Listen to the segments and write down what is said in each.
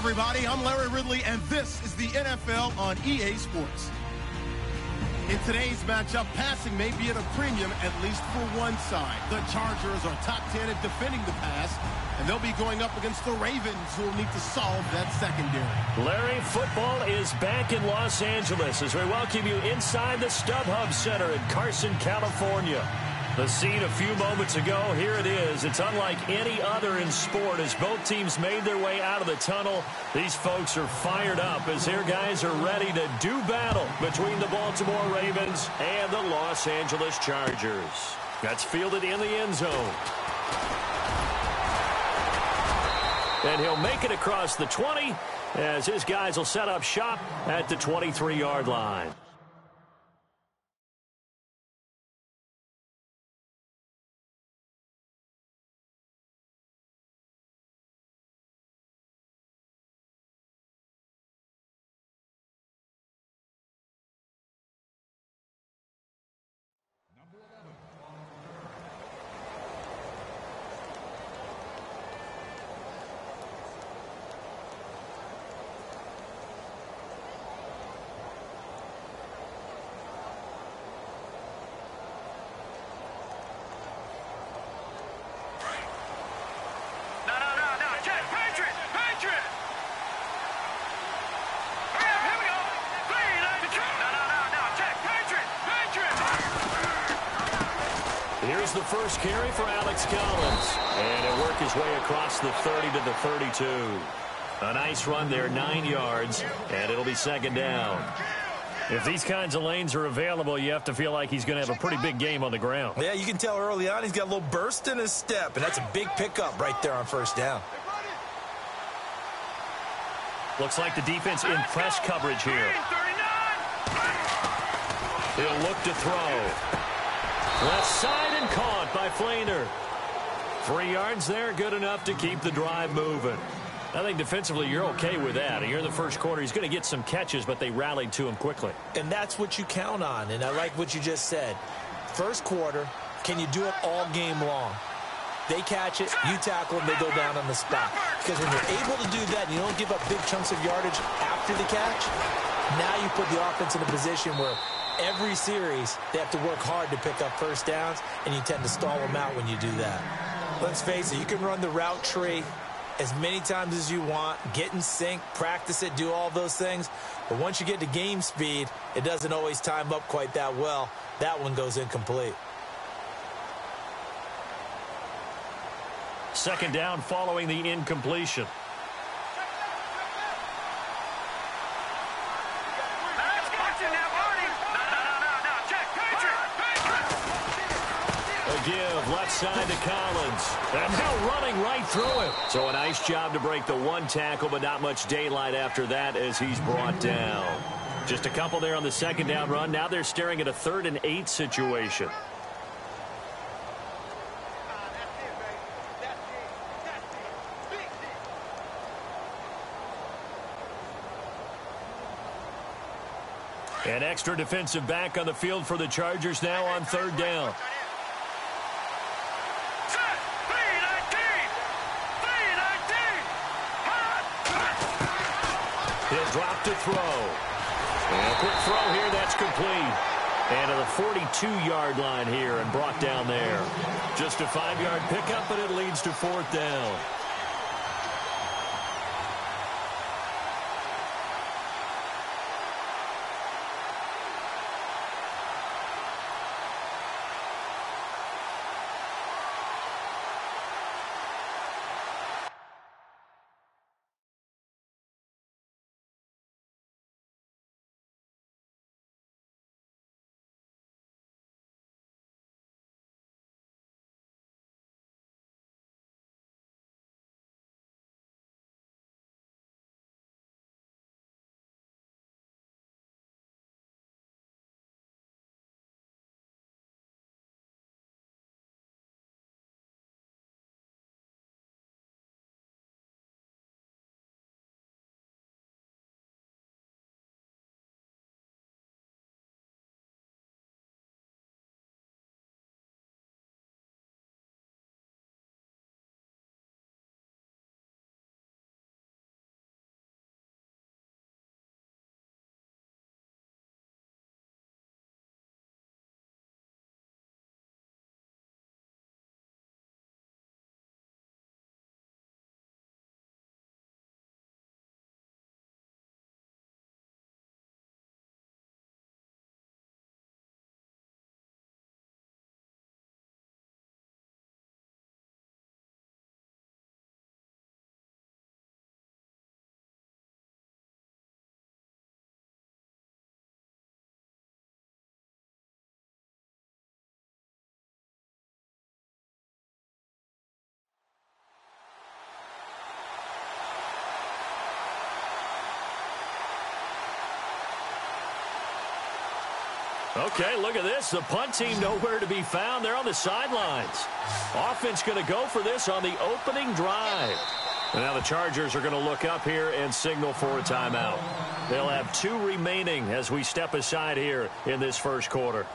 everybody. I'm Larry Ridley, and this is the NFL on EA Sports. In today's matchup, passing may be at a premium, at least for one side. The Chargers are top 10 at defending the pass, and they'll be going up against the Ravens, who will need to solve that secondary. Larry, football is back in Los Angeles as we welcome you inside the StubHub Center in Carson, California. The scene a few moments ago, here it is. It's unlike any other in sport as both teams made their way out of the tunnel. These folks are fired up as their guys are ready to do battle between the Baltimore Ravens and the Los Angeles Chargers. That's fielded in the end zone. And he'll make it across the 20 as his guys will set up shop at the 23-yard line. Here's the first carry for Alex Collins. And he'll work his way across the 30 to the 32. A nice run there, 9 yards, and it'll be second down. If these kinds of lanes are available, you have to feel like he's going to have a pretty big game on the ground. Yeah, you can tell early on he's got a little burst in his step, and that's a big pickup right there on first down. Looks like the defense in press coverage here. He'll look to throw. Left side and caught by Flainer. 3 yards there, good enough to keep the drive moving. I think defensively you're okay with that. Here in the first quarter, he's going to get some catches, but they rallied to him quickly. And that's what you count on, and I like what you just said. First quarter, can you do it all game long? They catch it, you tackle them, they go down on the spot. Because when you're able to do that and you don't give up big chunks of yardage after the catch, now you put the offense in a position where every series, they have to work hard to pick up first downs, and you tend to stall them out when you do that. Let's face it, you can run the route tree as many times as you want, get in sync, practice it, do all those things. But once you get to game speed, it doesn't always time up quite that well. That one goes incomplete. Second down following the incompletion. Give left side to Collins. And now running right through it. So a nice job to break the one tackle, but not much daylight after that as he's brought down. Just a couple there on the second down run. Now they're staring at a 3rd and 8 situation. An extra defensive back on the field for the Chargers now on 3rd down. He'll drop to throw. And a quick throw here, that's complete. And to the 42-yard line here and brought down there. Just a 5-yard pickup, but it leads to 4th down. Okay, look at this. The punt team nowhere to be found. They're on the sidelines. Offense going to go for this on the opening drive. And now the Chargers are going to look up here and signal for a timeout. They'll have 2 remaining as we step aside here in this first quarter.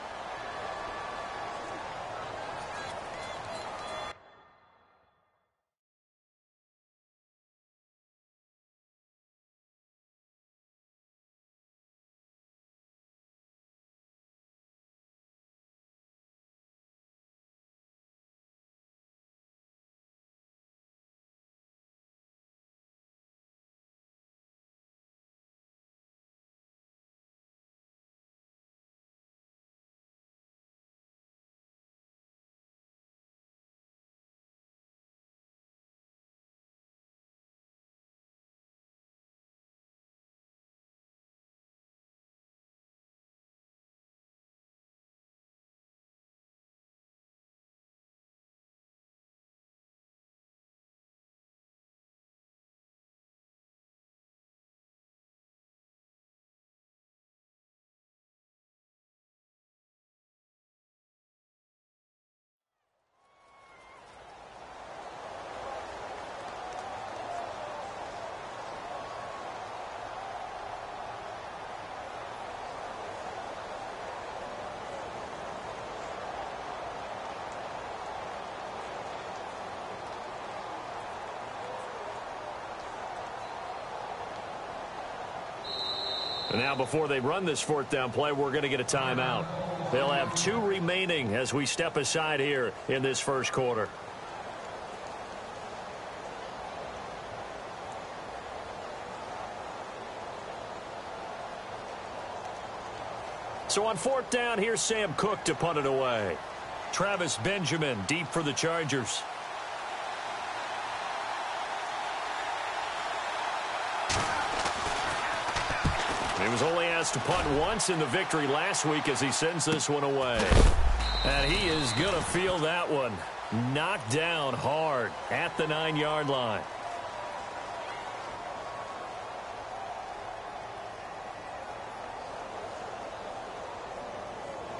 And now before they run this 4th down play, we're going to get a timeout. They'll have 2 remaining as we step aside here in this first quarter. So on 4th down, here's Sam Cook to punt it away. Travis Benjamin deep for the Chargers. He was only asked to punt once in the victory last week as he sends this one away. And he is going to feel that one. Knocked down hard at the 9-yard line.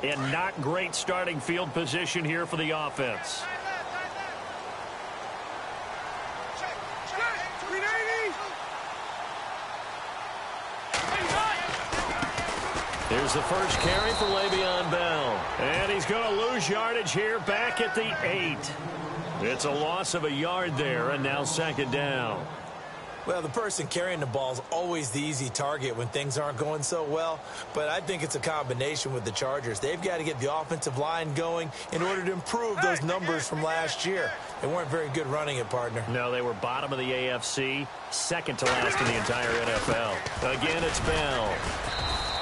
And not great starting field position here for the offense. Here's the first carry for Le'Veon Bell. And he's going to lose yardage here back at the 8. It's a loss of a yard there, and now 2nd down. Well, the person carrying the ball is always the easy target when things aren't going so well. But I think it's a combination with the Chargers. They've got to get the offensive line going in order to improve those numbers from last year. They weren't very good running it, partner. No, they were bottom of the AFC, 2nd to last in the entire NFL. Again, it's Bell.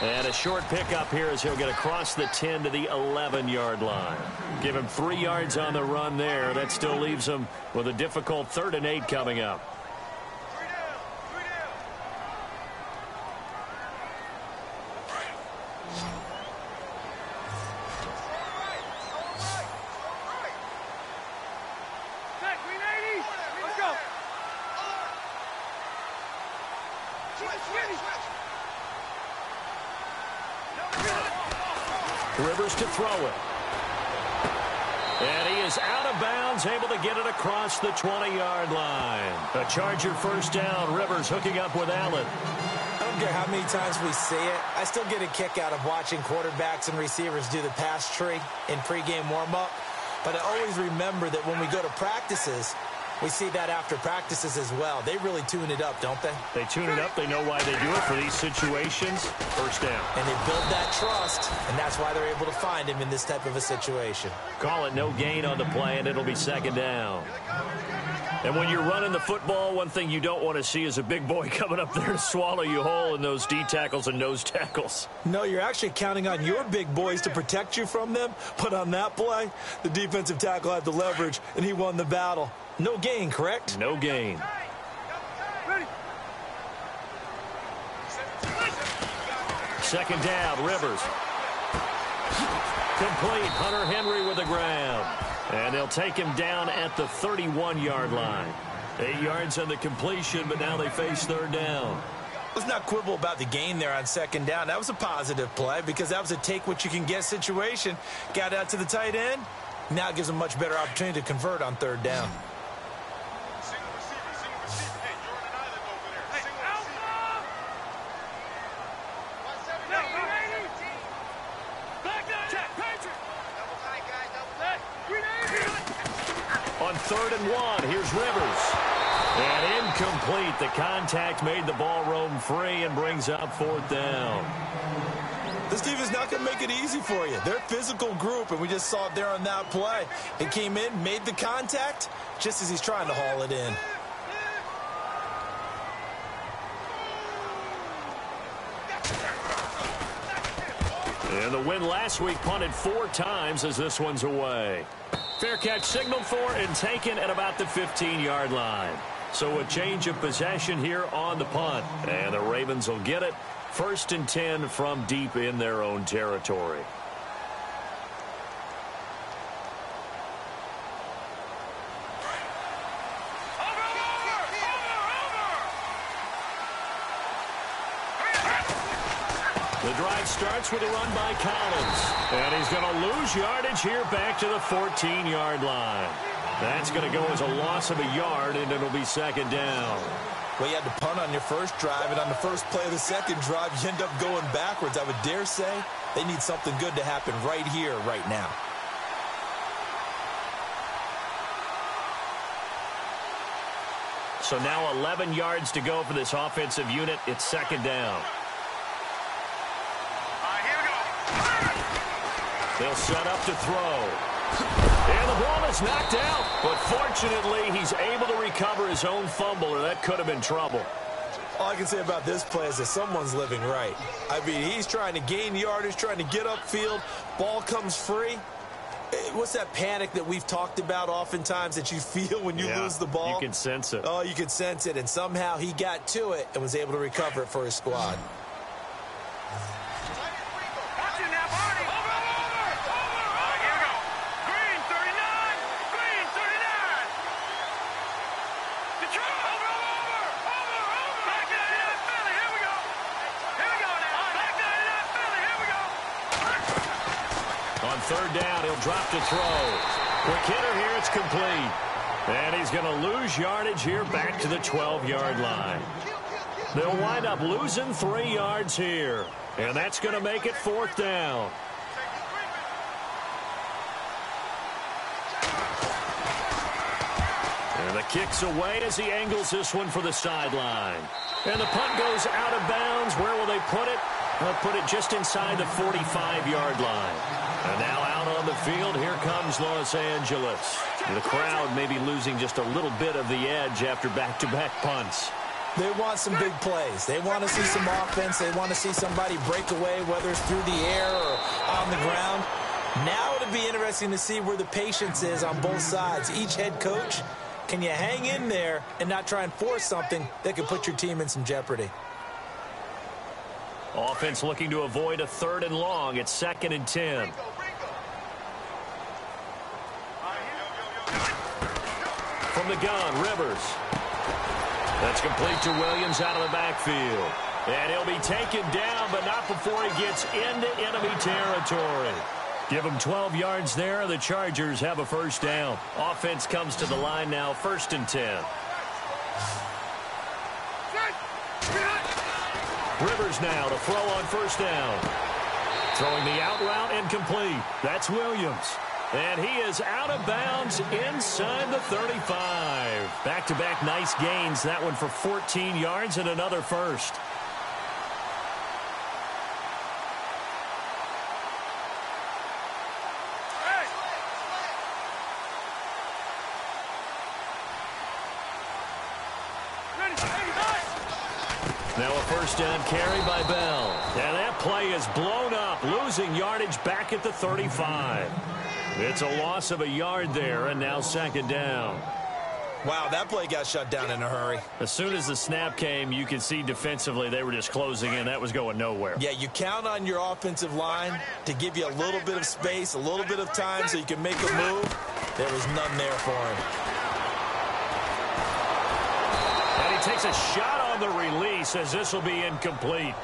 And a short pickup here as he'll get across the 10 to the 11-yard line. Give him 3 yards on the run there. That still leaves him with a difficult 3rd and 8 coming up. Rivers to throw it. And he is out of bounds, able to get it across the 20-yard line. A Charger 1st down. Rivers hooking up with Allen. I don't care how many times we see it. I still get a kick out of watching quarterbacks and receivers do the pass tree in pregame warm-up. But I always remember that when we go to practices, we see that after practices as well. They really tune it up, don't they? They tune it up. They know why they do it for these situations. 1st down. And they build that trust, and that's why they're able to find him in this type of a situation. Call it no gain on the play, and it'll be 2nd down. And when you're running the football, one thing you don't want to see is a big boy coming up there to swallow you whole in those D tackles and nose tackles. No, you're actually counting on your big boys to protect you from them. But on that play, the defensive tackle had the leverage, and he won the battle. No gain, correct? No gain. Second down, Rivers. Complete. Hunter Henry with the ground. And they'll take him down at the 31-yard line. 8 yards on the completion, but now they face 3rd down. Let's not quibble about the gain there on second down. That was a positive play because that was a take-what-you-can-get situation. Got out to the tight end. Now it gives them a much better opportunity to convert on third down. On 3rd and 1, here's Rivers. And incomplete. The contact made the ball roam free and brings up 4th down. This team is not going to make it easy for you. They're a physical group, and we just saw it there on that play. It came in, made the contact, just as he's trying to haul it in. And the win last week punted 4 times as this one's away. Fair catch signaled for and taken at about the 15-yard line. So a change of possession here on the punt. And the Ravens will get it. 1st and 10 from deep in their own territory. The drive starts with a run by Collins. And he's going to lose yardage here back to the 14-yard line. That's going to go as a loss of a yard, and it'll be 2nd down. Well, you had to punt on your first drive, and on the first play of the second drive, you end up going backwards. I would dare say they need something good to happen right here, right now. So now 11 yards to go for this offensive unit. It's 2nd down. They'll set up to throw. And the ball is knocked out. But fortunately, he's able to recover his own fumble, or that could have been trouble. All I can say about this play is that someone's living right. I mean, he's trying to gain yardage, trying to get upfield. Ball comes free. What's that panic that we've talked about oftentimes that you feel when you lose the ball? You can sense it. Oh, you can sense it. And somehow he got to it and was able to recover it for his squad. On 3rd down, he'll drop to throw. Quick hitter here, it's complete. And he's going to lose yardage here back to the 12-yard line. They'll wind up losing 3 yards here. And that's going to make it 4th down. And the kick's away as he angles this one for the sideline. And the punt goes out of bounds. Where will they put it? They'll put it just inside the 45-yard line. And now out on the field, here comes Los Angeles. The crowd may be losing just a little bit of the edge after back-to-back punts. They want some big plays. They want to see some offense. They want to see somebody break away, whether it's through the air or on the ground. Now it'll be interesting to see where the patience is on both sides. Each head coach, can you hang in there and not try and force something that could put your team in some jeopardy? Offense looking to avoid a 3rd and long. It's 2nd and 10. From the gun, Rivers. That's complete to Williams out of the backfield. And he'll be taken down, but not before he gets into enemy territory. Give him 12 yards there. The Chargers have a 1st down. Offense comes to the line now, 1st and 10. Rivers now to throw on 1st down. Throwing the out route incomplete. That's Williams. And he is out of bounds inside the 35. Back-to-back nice gains. That one for 14 yards and another 1st. Now a 1st down carry by Bell. And that play is blown up, losing yardage back at the 35. It's a loss of a yard there, and now 2nd down. Wow, that play got shut down in a hurry. As soon as the snap came, you could see defensively they were just closing in. That was going nowhere. Yeah, you count on your offensive line to give you a little bit of space, a little bit of time so you can make a move. There was none there for him. And he takes a shot on the release as this will be incomplete.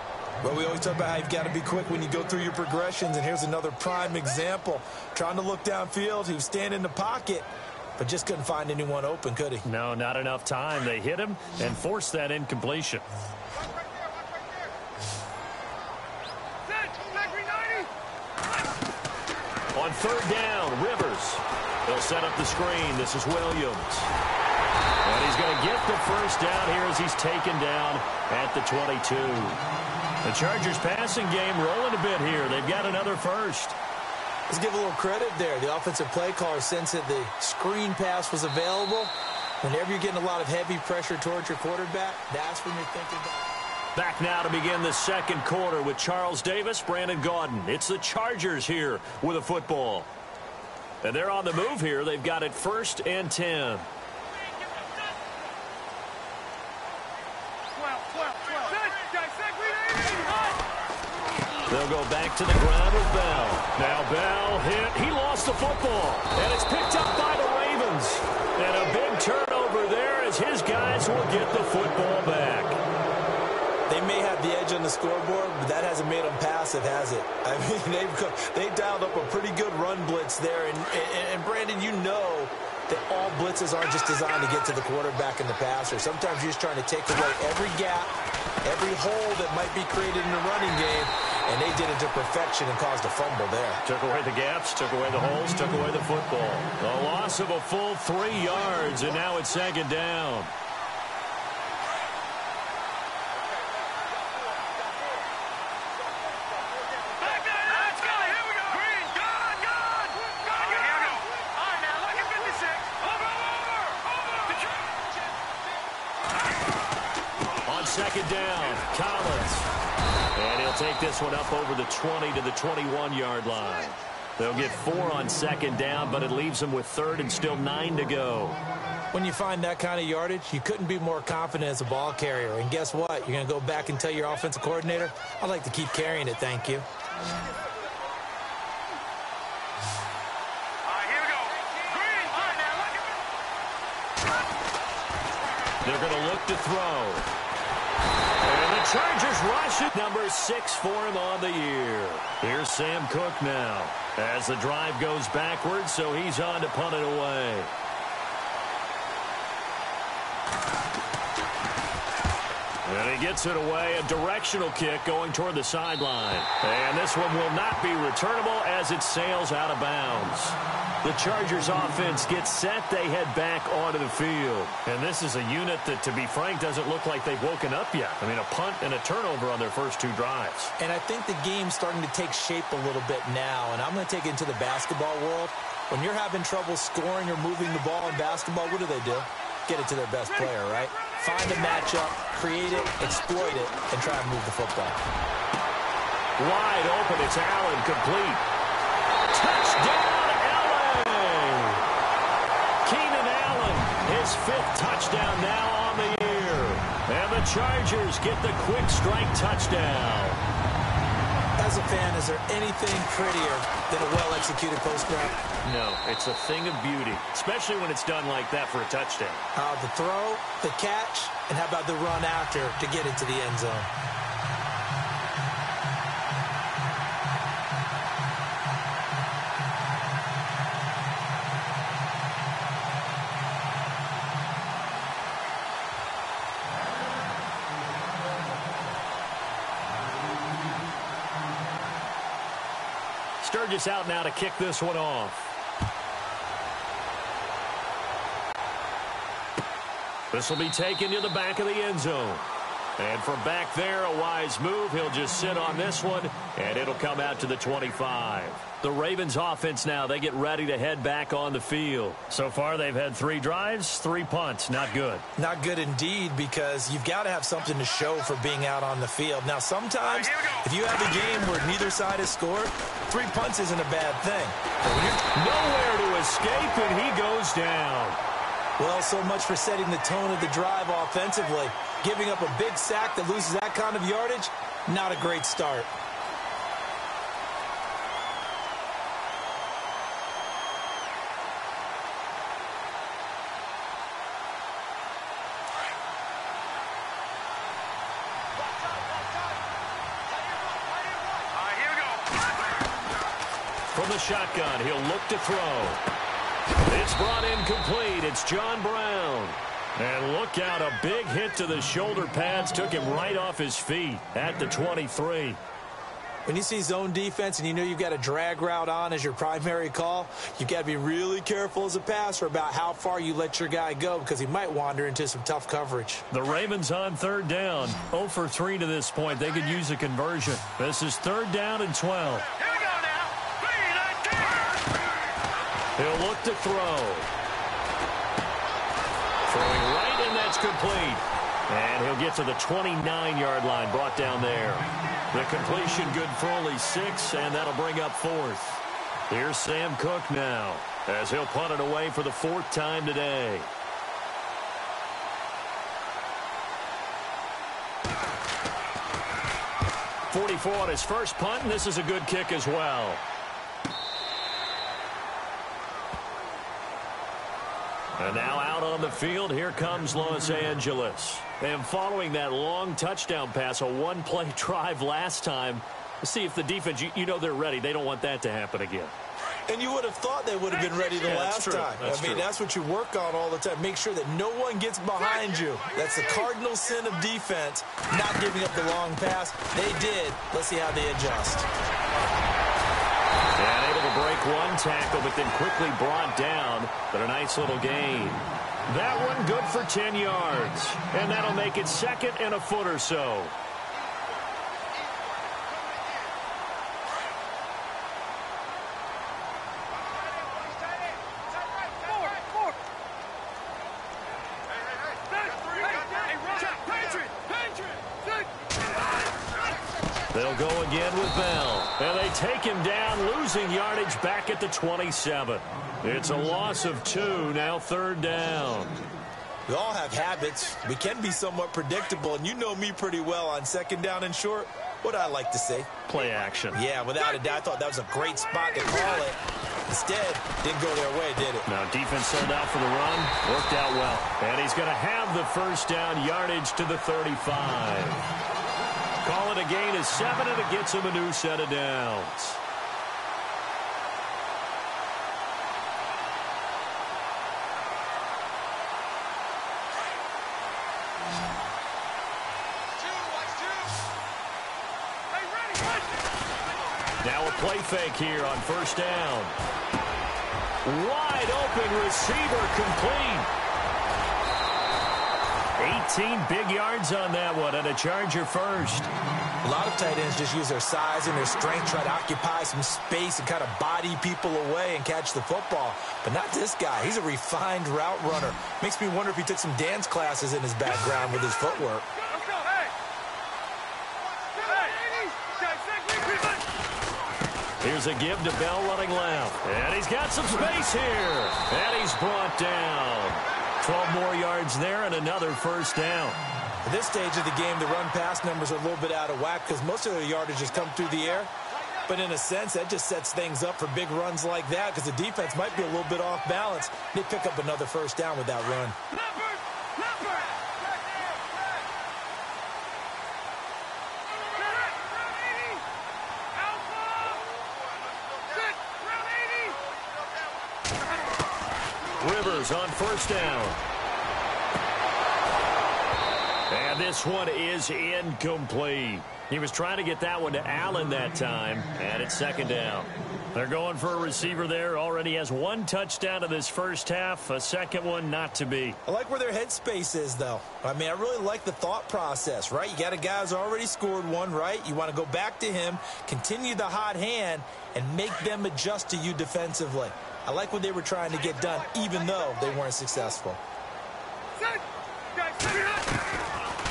Well, we always talk about how you've got to be quick when you go through your progressions, and here's another prime example. Trying to look downfield, he was standing in the pocket, but just couldn't find anyone open, could he? No, not enough time. They hit him and forced that incompletion. On third down, Rivers. They'll set up the screen. This is Williams. And he's going to get the first down here as he's taken down at the 22. The Chargers passing game rolling a bit here. They've got another first. Let's give a little credit there. The offensive play caller sensed that the screen pass was available. Whenever you're getting a lot of heavy pressure towards your quarterback, that's when you're thinking about. Back now to begin the second quarter with Charles Davis, Brandon Gaudin. It's the Chargers here with a football. And they're on the move here. They've got it 1st and 10. They'll go back to the ground with Bell. Now Bell hit. He lost the football. And it's picked up by the Ravens. And a big turnover there as his guys will get the football back. They may have the edge on the scoreboard, but that hasn't made them passive, has it? I mean, they've dialed up a pretty good run blitz there. And Brandon, you know that all blitzes aren't just designed to get to the quarterback and the passer. Sometimes you're just trying to take away every gap, every hole that might be created in the running game, and they did it to perfection and caused a fumble there. Took away the gaps, took away the holes, took away the football. A loss of a full 3 yards, and now it's 2nd down. On 2nd down, Collins. And he'll take this one up over the 20 to the 21-yard line. They'll get 4 on 2nd down, but it leaves them with 3rd and still 9 to go. When you find that kind of yardage, you couldn't be more confident as a ball carrier. And guess what? You're going to go back and tell your offensive coordinator, I'd like to keep carrying it, thank you. They're going to look to throw. And the Chargers rush it. Number 6 for him on the year. Here's Sam Cook now as the drive goes backwards, so he's on to punt it away. And he gets it away, a directional kick going toward the sideline. And this one will not be returnable as it sails out of bounds. The Chargers offense gets set. They head back onto the field. And this is a unit that, to be frank, doesn't look like they've woken up yet. I mean, a punt and a turnover on their first 2 drives. And I think the game's starting to take shape a little bit now. And I'm going to take it into the basketball world. When you're having trouble scoring or moving the ball in basketball, what do? Get it to their best player, right? Find a matchup, create it, exploit it, and try and move the football. Wide open, it's Allen, complete. Touchdown, LA! Keenan Allen, his 5th touchdown now on the year. And the Chargers get the quick strike touchdown. As a fan, is there anything prettier than a well-executed post route? No, it's a thing of beauty, especially when it's done like that for a touchdown. The throw, the catch, and how about the run after to get into the end zone? Sturgis out now to kick this one off. This will be taken to the back of the end zone. And from back there, a wise move. He'll just sit on this one, and it'll come out to the 25. The Ravens offense now, they get ready to head back on the field. So far, they've had 3 drives, 3 punts. Not good. Not good indeed, because you've got to have something to show for being out on the field. Now, sometimes, if you have a game where neither side has scored, 3 punts isn't a bad thing. But when you're nowhere to escape, and he goes down. Well, so much for setting the tone of the drive offensively. Giving up a big sack that loses that kind of yardage, not a great start. from the shotgun. He'll look to throw. It's brought in complete. It's John Brown. And look out, a big hit to the shoulder pads took him right off his feet at the 23. When you see zone defense and you know you've got a drag route on as your primary call, you've got to be really careful as a passer about how far you let your guy go because he might wander into some tough coverage. The Ravens on third down. 0 for 3 to this point. They could use a conversion. This is 3rd down and 12. Here we go now. 3, 19. He'll look to throw. Throwing right, and that's complete. And he'll get to the 29-yard line, brought down there. The completion good for only 6, and that'll bring up 4th. Here's Sam Cook now, as he'll punt it away for the 4th time today. .44 on his first punt, and this is a good kick as well. And now out on the field, here comes Los Angeles. And following that long touchdown pass, a one-play drive last time, let's see if the defense, you know they're ready. They don't want that to happen again. And you would have thought they would have been ready the last time. That's what you work on all the time. Make sure that no one gets behind you. That's the cardinal sin of defense, not giving up the long pass. They did. Let's see how they adjust. And able to break one tackle, but then quickly brought down. But a nice little gain. That one good for 10 yards. And that'll make it 2nd and a foot or so. They'll go again with Bell. And they take him down, losing yardage back at the 27. It's a loss of 2, now 3rd down. We all have habits. We can be somewhat predictable, and you know me pretty well on 2nd down and short. What do I like to say? Play action. Yeah, without a doubt. I thought that was a great spot to call it. Instead, didn't go their way, did it? Now, defense sold out for the run. Worked out well. And he's going to have the 1st down, yardage to the 35. Call it a gain of 7, and it gets him a new set of downs. Now a play fake here on 1st down. Wide open receiver, complete. 18 big yards on that one, and a Charger first. A lot of tight ends just use their size and their strength, try to occupy some space and kind of body people away and catch the football. But not this guy. He's a refined route runner. Makes me wonder if he took some dance classes in his background with his footwork. Here's a give to Bell running left. And he's got some space here. And he's brought down. 12 more yards there and another 1st down. At this stage of the game, the run-pass numbers are a little bit out of whack because most of their yardage has come through the air. But in a sense, that just sets things up for big runs like that because the defense might be a little bit off balance. They pick up another 1st down with that run. Rivers on 1st down. And this one is incomplete. He was trying to get that one to Allen that time, and it's 2nd down. They're going for a receiver there. Already has 1 touchdown in this 1st half, a 2nd one not to be. I like where their headspace is, though. I mean, I really like the thought process, right? You got a guy who's already scored 1, right? You want to go back to him, continue the hot hand, and make them adjust to you defensively. I like what they were trying to get done, even though they weren't successful.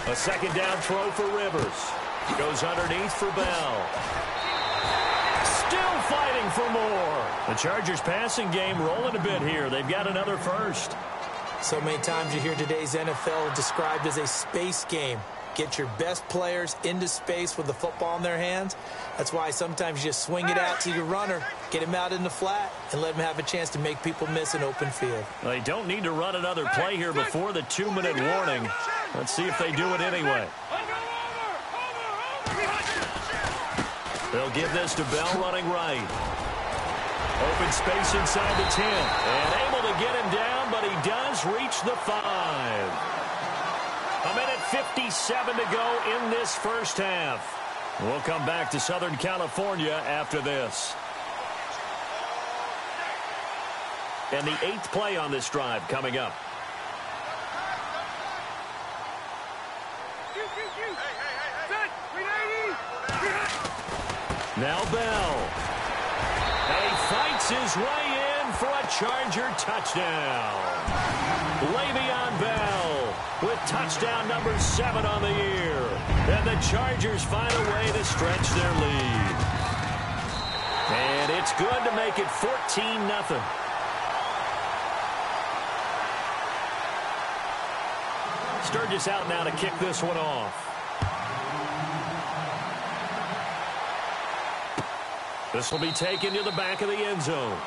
A 2nd down throw for Rivers. Goes underneath for Bell. Still fighting for more. The Chargers passing game rolling a bit here. They've got another 1st. So many times you hear today's NFL described as a space game. Get your best players into space with the football in their hands. That's why sometimes you just swing it out to your runner, get him out in the flat, and let him have a chance to make people miss an open field. They don't need to run another play here before the 2-minute warning. Let's see if they do it anyway. They'll give this to Bell running right. Open space inside the 10. And able to get him down, but he does reach the 5. A minute 57 to go in this first half. We'll come back to Southern California after this. And the 8th play on this drive coming up. Now Bell. He fights his way in for a Charger touchdown. Le'Veon Bell with touchdown number 7 on the year. And the Chargers find a way to stretch their lead. And it's good to make it 14-0. Sturgis out now to kick this one off. This will be taken to the back of the end zone.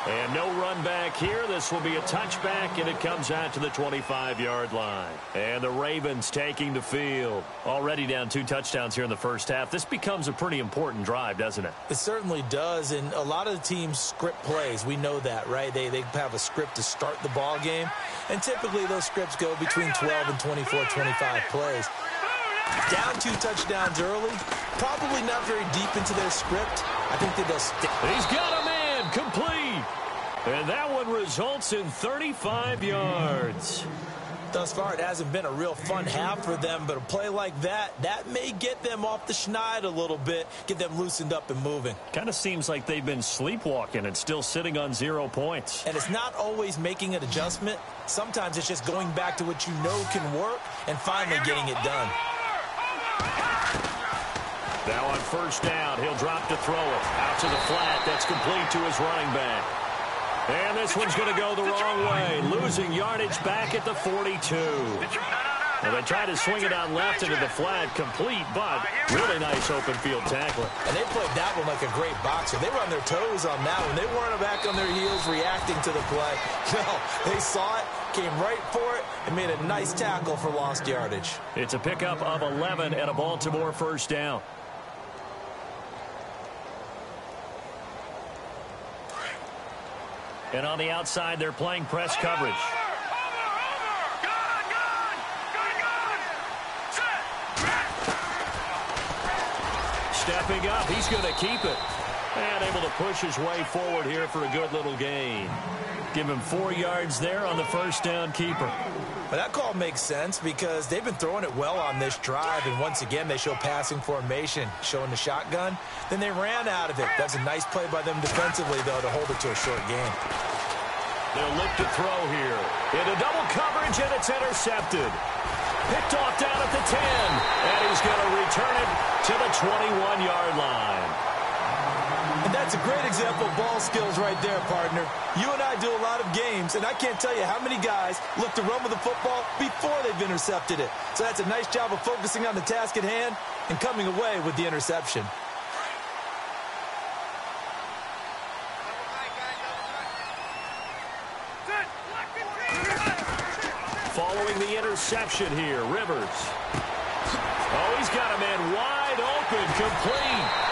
And no run back here. This will be a touchback, and it comes out to the 25-yard line. And the Ravens taking the field. Already down 2 touchdowns here in the first half. This becomes a pretty important drive, doesn't it? It certainly does, and a lot of the teams script plays. We know that, right? They have a script to start the ball game, and typically those scripts go between 12 and 24, 25 plays. Down 2 touchdowns early, probably not very deep into their script. I think they'll stick. He's got a man complete. And that one results in 35 yards. Thus far, it hasn't been a real fun half for them, but a play like that may get them off the schneid a little bit, get them loosened up and moving. Kind of seems like they've been sleepwalking and still sitting on 0 points. And it's not always making an adjustment. Sometimes it's just going back to what you know can work and finally getting it done. Now on first down, he'll drop to throw it. Out to the flat. That's complete to his running back. And this one's going to go the wrong way. Losing yardage back at the 42. Well, they tried to swing it out left into the flat. Complete, but really nice open field tackling. And they played that one like a great boxer. They were on their toes on that one. They weren't back on their heels reacting to the play. No, they saw it, came right for it, and made a nice tackle for lost yardage. It's a pickup of 11 and a Baltimore first down. And on the outside, they're playing press coverage. Stepping up, he's going to keep it. And able to push his way forward here for a good little gain. Give him 4 yards there on the first down keeper. But that call makes sense because they've been throwing it well on this drive. And once again, they show passing formation, showing the shotgun. Then they ran out of it. That's a nice play by them defensively, though, to hold it to a short gain. They'll look to throw here. Into double coverage, and it's intercepted. Picked off down at the 10. And he's going to return it to the 21-yard line. And that's a great example of ball skills right there, partner. You and I do a lot of games, and I can't tell you how many guys look to run with the football before they've intercepted it. So that's a nice job of focusing on the task at hand and coming away with the interception. Following the interception here, Rivers. Oh, he's got a man wide open, complete.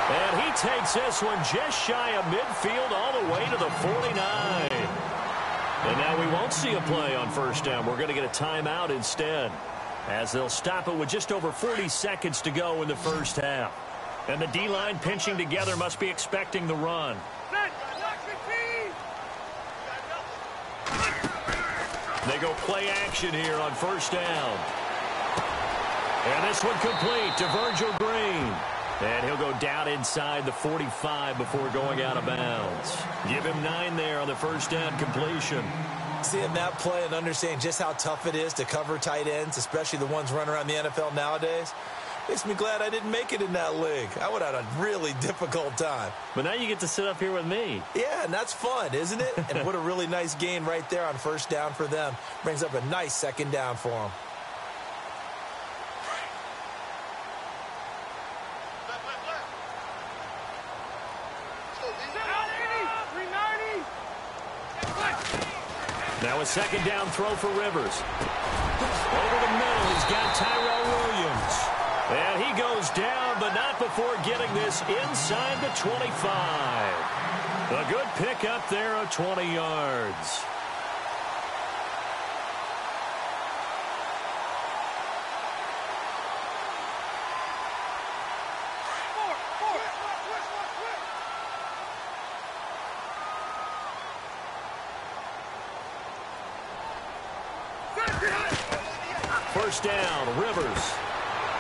And he takes this one just shy of midfield all the way to the 49. And now we won't see a play on first down. We're going to get a timeout instead, as they'll stop it with just over 40 seconds to go in the first half. And the D-line pinching together must be expecting the run. They go play action here on first down. And this one complete to Virgil Green. And he'll go down inside the 45 before going out of bounds. Give him 9 there on the first down completion. Seeing that play and understanding just how tough it is to cover tight ends, especially the ones running around the NFL nowadays, makes me glad I didn't make it in that league. I would have had a really difficult time. But now you get to sit up here with me. Yeah, and that's fun, isn't it? And what a really nice gain right there on first down for them. Brings up a nice second down for them. Now a second down throw for Rivers. Over the middle, he's got Tyrell Williams. And he goes down, but not before getting this inside the 25. A good pick up there of 20 yards. First down, Rivers.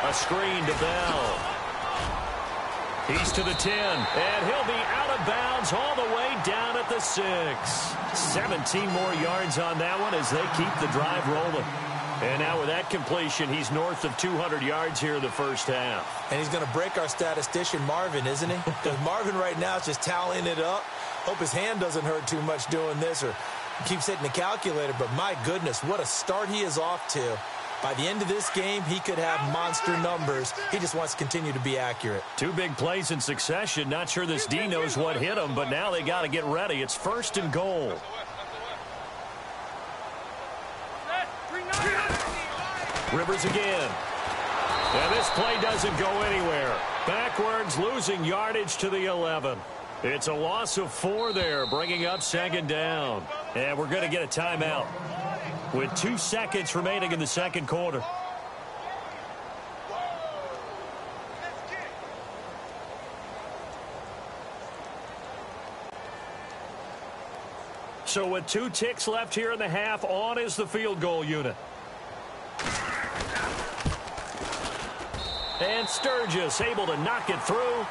A screen to Bell. He's to the 10, and he'll be out of bounds all the way down at the 6. 17 more yards on that one as they keep the drive rolling. And now with that completion, he's north of 200 yards here in the first half. And he's going to break our statistician Marvin, isn't he? Because Marvin right now is just tallying it up. Hope his hand doesn't hurt too much doing this or keeps hitting the calculator. But my goodness, what a start he is off to. By the end of this game, he could have monster numbers. He just wants to continue to be accurate. 2 big plays in succession. Not sure this D knows what hit him, but now they got to get ready. It's 1st and goal. Rivers again. And this play doesn't go anywhere. Backwards, losing yardage to the 11. It's a loss of 4 there, bringing up 2nd down. And we're going to get a timeout with 2 seconds remaining in the second quarter. So with 2 ticks left here in the half, on is the field goal unit. And Sturgis able to knock it through.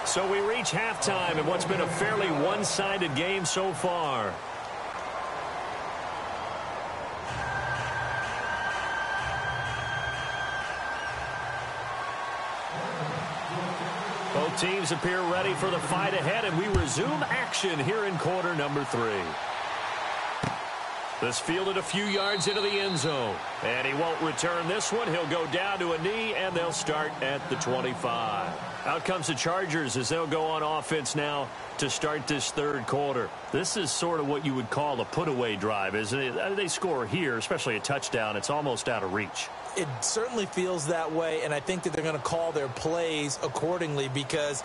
So we reach halftime in what's been a fairly one-sided game so far. Both teams appear ready for the fight ahead, and we resume action here in quarter number 3. This fielded a few yards into the end zone. And he won't return this one. He'll go down to a knee, and they'll start at the 25. Out comes the Chargers as they'll go on offense now to start this third quarter. This is sort of what you would call a put-away drive, isn't it? They score here, especially a touchdown. It's almost out of reach. It certainly feels that way, and I think that they're going to call their plays accordingly because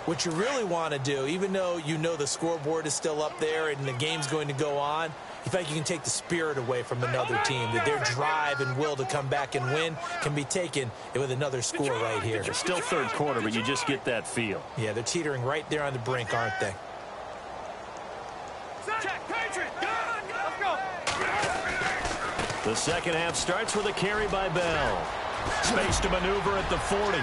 what you really want to do, even though you know the scoreboard is still up there and the game's going to go on, you feel like you can take the spirit away from another team, that their drive and will to come back and win can be taken with another score right here. It's still third quarter, but you just get that feel. Yeah, they're teetering right there on the brink, aren't they? The second half starts with a carry by Bell. Space to maneuver at the 40.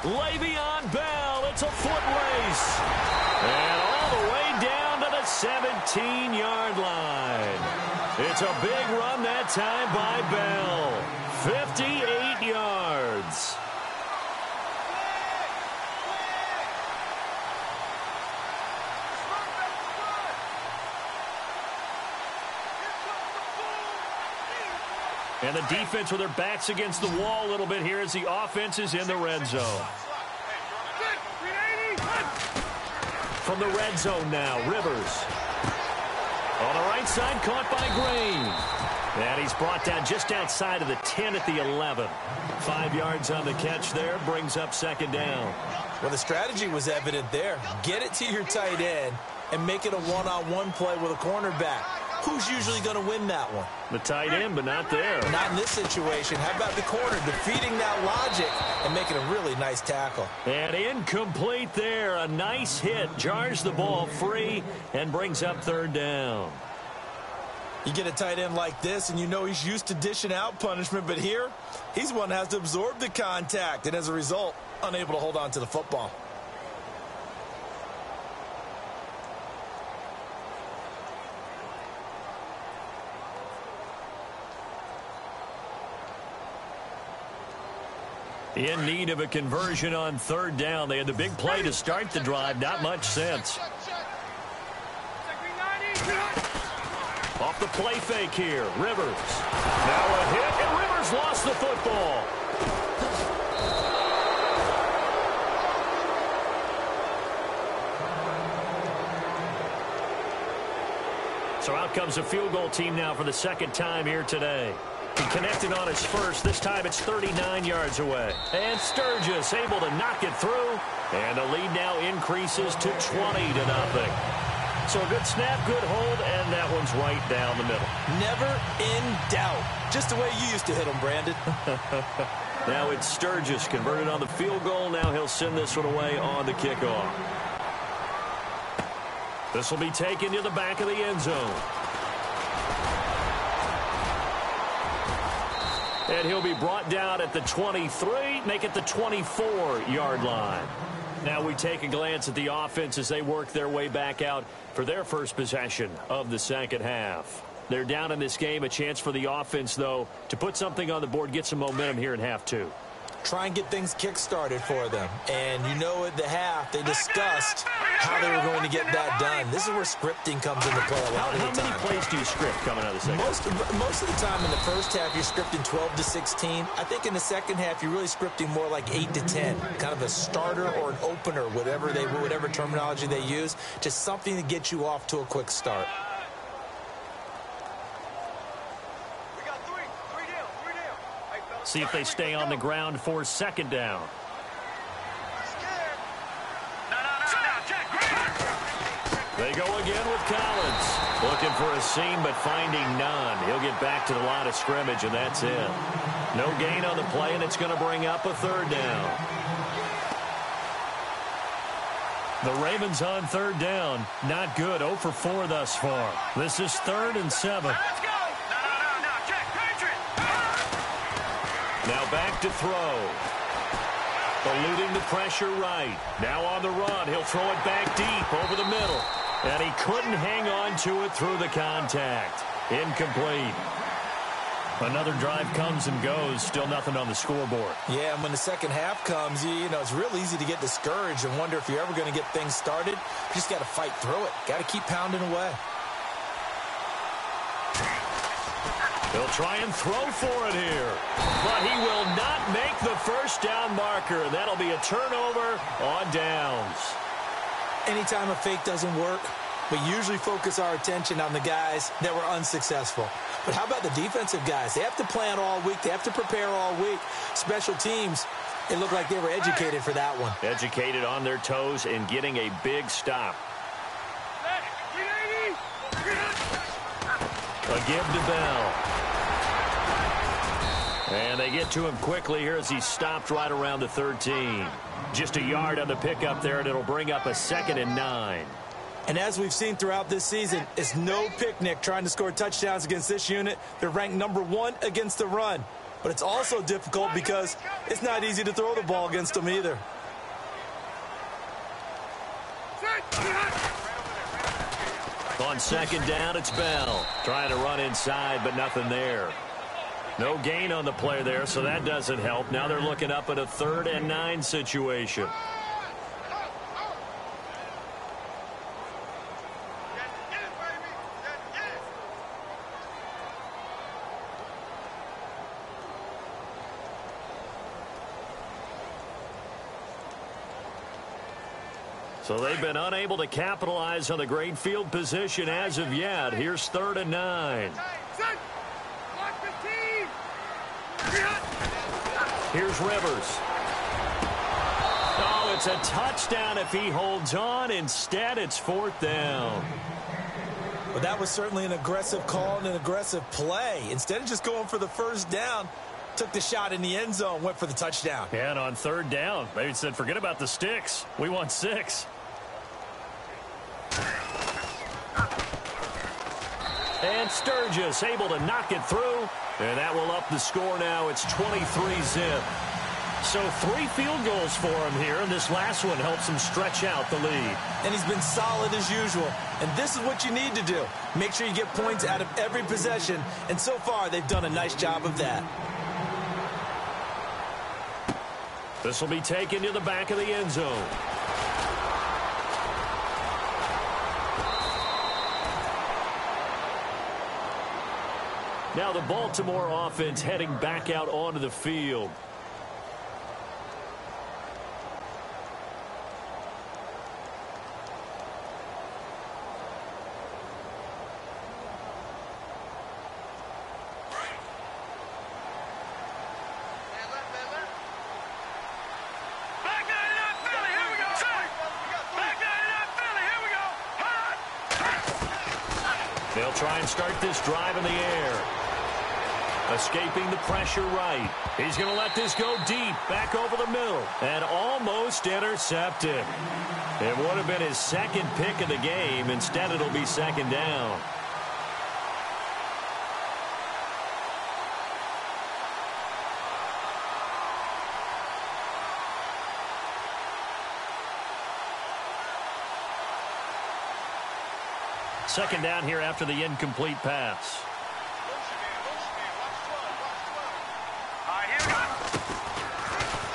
Le'Veon Bell, it's a foot race. And all the way down to the 17-yard line. It's a big run that time by Bell. 58 yards. And the defense with their backs against the wall a little bit here as the offense is in the red zone. From the red zone now, Rivers. On the right side, caught by Green. And he's brought down just outside of the 10 at the 11. 5 yards on the catch there, brings up 2nd down. Well, the strategy was evident there. Get it to your tight end and make it a one-on-one play with a cornerback. Who's usually going to win that one? The tight end, but not there. Not in this situation. How about the corner defeating that logic and making a really nice tackle? And incomplete there. A nice hit. Jars the ball free and brings up 3rd down. You get a tight end like this, and you know he's used to dishing out punishment, but here, he's one that has to absorb the contact, and as a result, unable to hold on to the football. In need of a conversion on 3rd down. They had the big play to start the drive. Not much sense. Off the play fake here. Rivers. Now a hit, and Rivers lost the football. So out comes a field goal team now for the 2nd time here today. He connected on his first. This time it's 39 yards away. And Sturgis able to knock it through. And the lead now increases to 20-0. So a good snap, good hold, and that one's right down the middle. Never in doubt. Just the way you used to hit them, Brandon. Now it's Sturgis converted on the field goal. Now he'll send this one away on the kickoff. This will be taken to the back of the end zone. And he'll be brought down at the 23, make it the 24-yard line. Now we take a glance at the offense as they work their way back out for their first possession of the second half. They're down in this game. A chance for the offense, though, to put something on the board, get some momentum here in half two. Try and get things kick-started for them. And you know at the half, they discussed how they were going to get that done. This is where scripting comes into play a lot of the time. How many plays do you script coming out of the second? Most of the time in the first half, you're scripting 12 to 16. I think in the second half, you're really scripting more like 8 to 10. Kind of a starter or an opener, whatever terminology they use. Just something to get you off to a quick start. See if they stay on the ground for second down. They go again with Collins. Looking for a seam, but finding none. He'll get back to the line of scrimmage, and that's it. No gain on the play, and it's going to bring up a third down. The Ravens on third down. Not good. 0 for 4 thus far. This is 3rd and 7. Now back to throw. Eluding the pressure right. Now on the run. He'll throw it back deep over the middle. And he couldn't hang on to it through the contact. Incomplete. Another drive comes and goes. Still nothing on the scoreboard. Yeah, and when the second half comes, you know, it's real easy to get discouraged and wonder if you're ever going to get things started. You just got to fight through it. Got to keep pounding away. He'll try and throw for it here. But he will not make the first down marker. That'll be a turnover on downs. Anytime a fake doesn't work, we usually focus our attention on the guys that were unsuccessful. But how about the defensive guys? They have to plan all week. They have to prepare all week. Special teams, it looked like they were educated for that one. Educated on their toes and getting a big stop. A give to Bell. And they get to him quickly here as he's stopped right around the 13. Just a yard on the pickup there, and it'll bring up a 2nd and 9. And as we've seen throughout this season, it's no picnic trying to score touchdowns against this unit. They're ranked #1 against the run. But it's also difficult because it's not easy to throw the ball against them either. On second down, it's Bell. Trying to run inside, but nothing there. No gain on the play there, so that doesn't help. Now they're looking up at a 3rd and 9 situation. So they've been unable to capitalize on the great field position as of yet. Here's 3rd and 9. Here's Rivers. Oh, it's a touchdown if he holds on. Instead, it's 4th down. Well, that was certainly an aggressive call and an aggressive play. Instead of just going for the first down, took the shot in the end zone, went for the touchdown. Yeah, and on 3rd down, they said, forget about the sticks. We want 6. And Sturgis able to knock it through. And that will up the score now. It's 23-zip. So 3 field goals for him here, and this last one helps him stretch out the lead. And he's been solid as usual. And this is what you need to do. Make sure you get points out of every possession. And so far, they've done a nice job of that. This will be taken to the back of the end zone. Now the Baltimore offense heading back out onto the field. They'll try and start this drive in the air. Escaping the pressure right. He's going to let this go deep, back over the middle, and almost intercepted. It would have been his second pick of the game. Instead, it'll be second down. Second down here after the incomplete pass.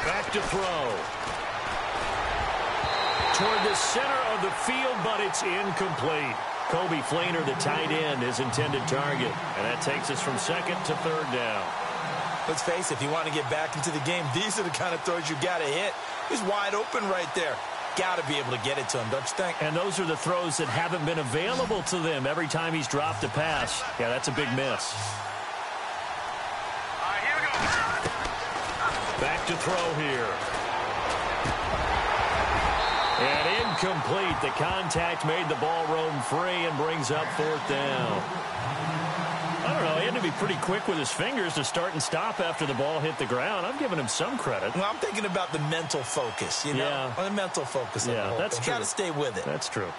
Back to throw. Toward the center of the field, but it's incomplete. Kobe Flainer, the tight end, his intended target. And that takes us from second to third down. Let's face it, if you want to get back into the game, these are the kind of throws you got to hit. He's wide open right there. Got to be able to get it to him, don't you think? And those are the throws that haven't been available to them every time he's dropped a pass. Yeah, that's a big miss. Back to throw here. And incomplete. The contact made the ball roam free and brings up fourth down. I don't know. He had to be pretty quick with his fingers to start and stop after the ball hit the ground. I'm giving him some credit. Well, I'm thinking about the mental focus, you know? Yeah. The mental focus. Yeah, that's true. Got to stay with it. That's true.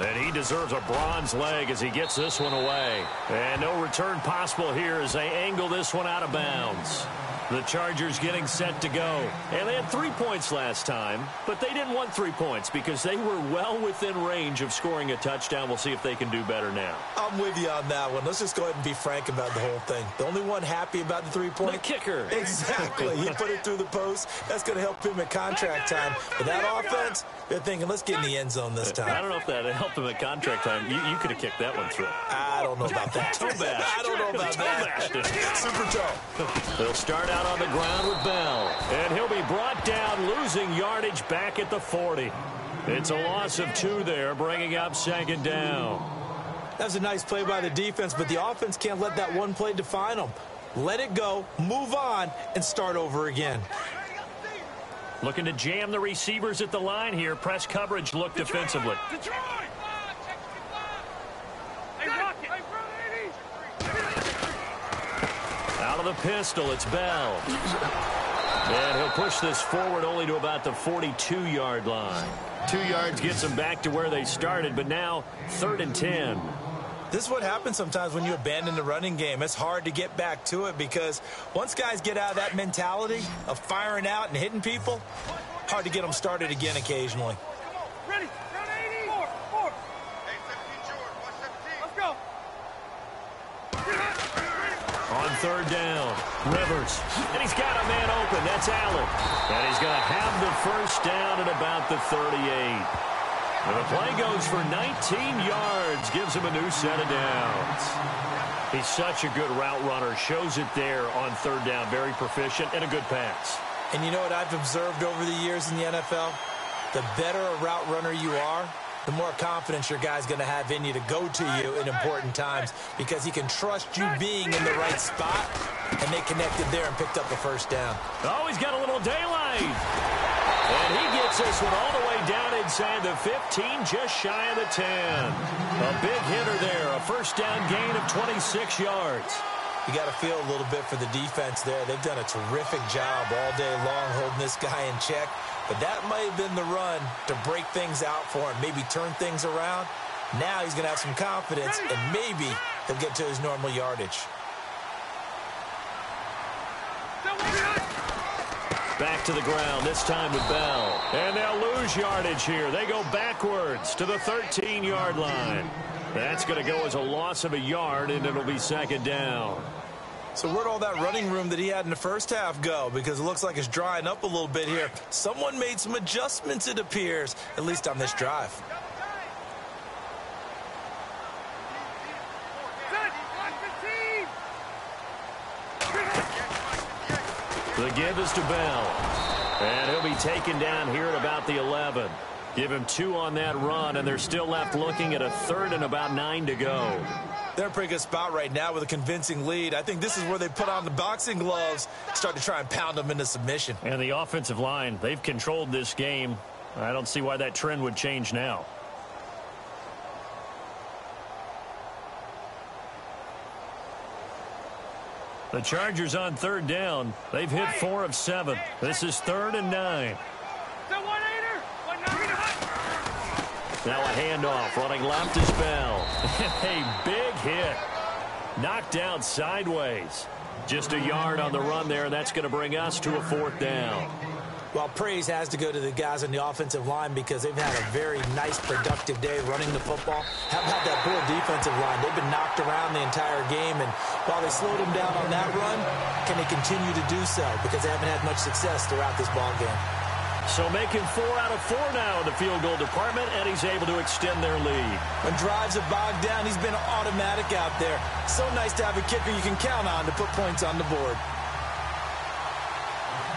And he deserves a bronze leg as he gets this one away. And no return possible here as they angle this one out of bounds. The Chargers getting set to go. And they had 3 points last time, but they didn't want 3 points because they were well within range of scoring a touchdown. We'll see if they can do better now. I'm with you on that one. Let's just go ahead and be frank about the whole thing. The only one happy about the 3-point? The kicker. Exactly. He put it through the post. That's going to help him at contract time. But that offense, they're thinking, let's get in the end zone this time. I don't know if that helped him at contract time. You could have kicked that one through. I don't know about that. Toe bash. I don't know about that. Super toe. They'll start out on the ground with Bell. And he'll be brought down, losing yardage back at the 40. It's a loss of 2 there, bringing up second down. That was a nice play by the defense, but the offense can't let that one play define them. Let it go, move on, and start over again. Looking to jam the receivers at the line here. Press coverage look defensively. Out of the pistol, it's Bell. And he'll push this forward only to about the 42-yard line. 2 yards gets them back to where they started, but now 3rd and 10. This is what happens sometimes when you abandon the running game. It's hard to get back to it because once guys get out of that mentality of firing out and hitting people, hard to get them started again occasionally. Ready. Down 80. 4. Hey, 17 George. 117. Let's go. On 3rd down, Rivers. And he's got a man open. That's Allen. And he's going to have the first down at about the 38. And the play goes for 19 yards. Gives him a new set of downs. He's such a good route runner. Shows it there on 3rd down. Very proficient and a good pass. And you know what I've observed over the years in the NFL? The better a route runner you are, the more confidence your guy's going to have in you to go to you in important times because he can trust you being in the right spot, and they connected there and picked up the first down. Oh, he's got a little daylight. And he gets this one all the way down inside the 15, just shy of the 10. A big hitter there, a first down gain of 26 yards. You got to feel a little bit for the defense there. They've done a terrific job all day long holding this guy in check. But that might have been the run to break things out for him, maybe turn things around. Now he's going to have some confidence, and maybe he'll get to his normal yardage. Back to the ground, this time with Bell. And they'll lose yardage here. They go backwards to the 13-yard line. That's going to go as a loss of a yard, and it'll be second down. So where'd all that running room that he had in the first half go? Because it looks like it's drying up a little bit here. Someone made some adjustments, it appears, at least on this drive. The give is to Bell. And he'll be taken down here at about the 11. Give him 2 on that run, and they're still left looking at a 3rd and about 9 to go. They're in a pretty good spot right now with a convincing lead. I think this is where they put on the boxing gloves, start to try and pound them into submission. And the offensive line, they've controlled this game. I don't see why that trend would change now. The Chargers on third down. They've hit 4 of 7. This is 3rd and 9. Now a handoff. Running left is Bell. A big hit. Knocked out sideways. Just a yard on the run there. That's going to bring us to a 4th down. Well, praise has to go to the guys on the offensive line because they've had a very nice, productive day running the football. Haven't had that poor defensive line. They've been knocked around the entire game, and while they slowed them down on that run, can they continue to do so? Because they haven't had much success throughout this ball game. So making 4 out of 4 now in the field goal department, and he's able to extend their lead. When drives are bogged down, he's been automatic out there. So nice to have a kicker you can count on to put points on the board.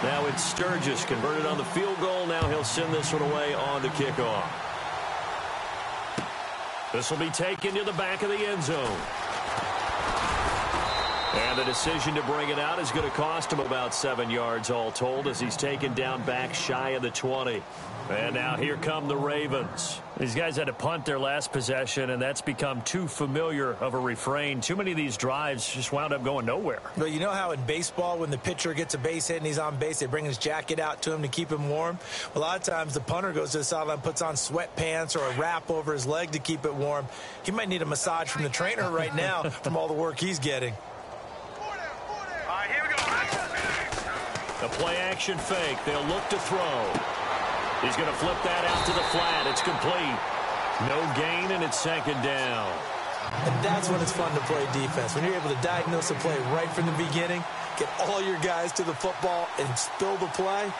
Now it's Sturgis converted on the field goal. Now he'll send this one away on the kickoff. This will be taken to the back of the end zone. And the decision to bring it out is going to cost him about 7 yards all told as he's taken down back shy of the 20. And now here come the Ravens. These guys had to punt their last possession, and that's become too familiar of a refrain. Too many of these drives just wound up going nowhere. Well, you know how in baseball when the pitcher gets a base hit and he's on base, they bring his jacket out to him to keep him warm? Well, a lot of times the punter goes to the sideline, puts on sweatpants or a wrap over his leg to keep it warm. He might need a massage from the trainer right now from all the work he's getting. The play-action fake. They'll look to throw. He's going to flip that out to the flat. It's complete. No gain, and it's 2nd down. And that's when it's fun to play defense. When you're able to diagnose a play right from the beginning, get all your guys to the football, and spill the play,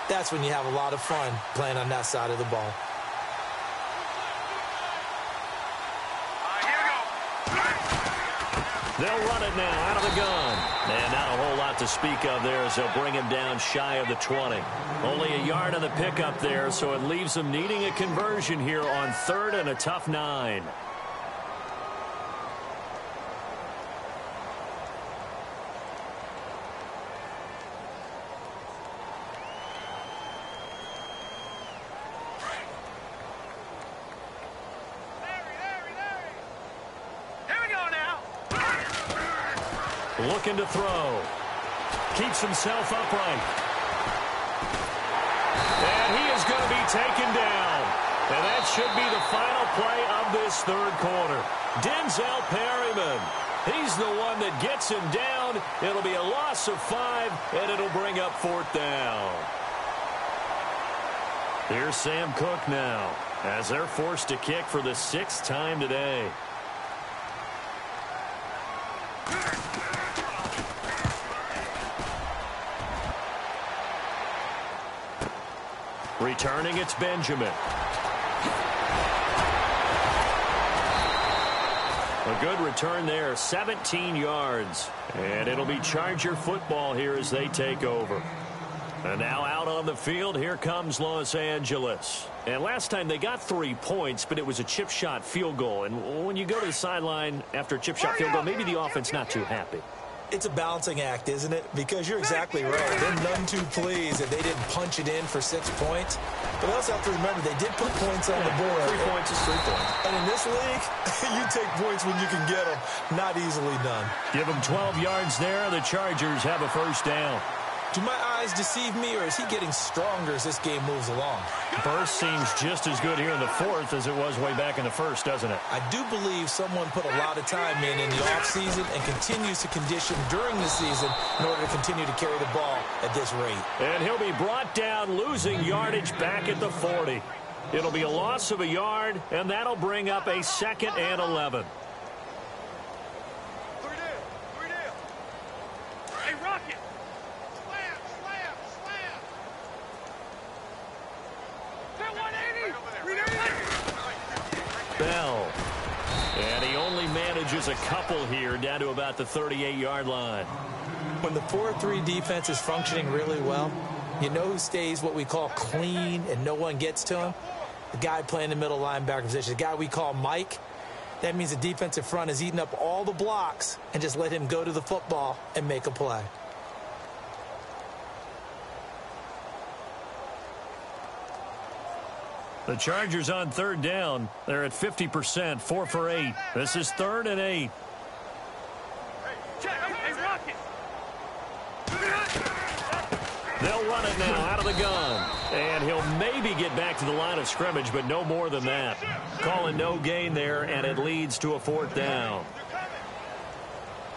that's when you have a lot of fun playing on that side of the ball. They'll run it now out of the gun. And not a whole lot to speak of there as they'll bring him down shy of the 20. Only a yard on the pickup there, so it leaves them needing a conversion here on 3rd and a tough 9. Looking to throw. Keeps himself upright. And he is going to be taken down. And that should be the final play of this 3rd quarter. Denzel Perryman. He's the one that gets him down. It'll be a loss of 5, and it'll bring up 4th down. Here's Sam Cook now as they're forced to kick for the 6th time today. Returning, it's Benjamin. A good return there, 17 yards. And it'll be Charger football here as they take over. And now out on the field, here comes Los Angeles. And last time they got 3 points, but it was a chip shot field goal. And when you go to the sideline after a chip shot field goal, maybe the offense not too happy. It's a balancing act, isn't it? Because you're exactly right. They're none too pleased that they didn't punch it in for 6 points. But also have to remember, they did put points on the board. 3 points is 3 points. And in this league, you take points when you can get them. Not easily done. Give them 12 yards there. The Chargers have a 1st down. Do my eyes deceive me, or is he getting stronger as this game moves along? Burst seems just as good here in the 4th as it was way back in the 1st, doesn't it? I do believe someone put a lot of time in the offseason and continues to condition during the season in order to continue to carry the ball at this rate. And he'll be brought down, losing yardage back at the 40. It'll be a loss of a yard, and that'll bring up a 2nd and 11. Bell. And he only manages a couple here down to about the 38-yard line. When the 4-3 defense is functioning really well, you know who stays what we call clean and no one gets to him? The guy playing the middle linebacker position, the guy we call Mike. That means the defensive front has eaten up all the blocks and just let him go to the football and make a play. The Chargers on 3rd down. They're at 50%, 4 for 8. This is 3rd and 8. Hey, Rocket! it now out of the gun. And he'll maybe get back to the line of scrimmage, but no more than that. Calling no gain there, and it leads to a 4th down.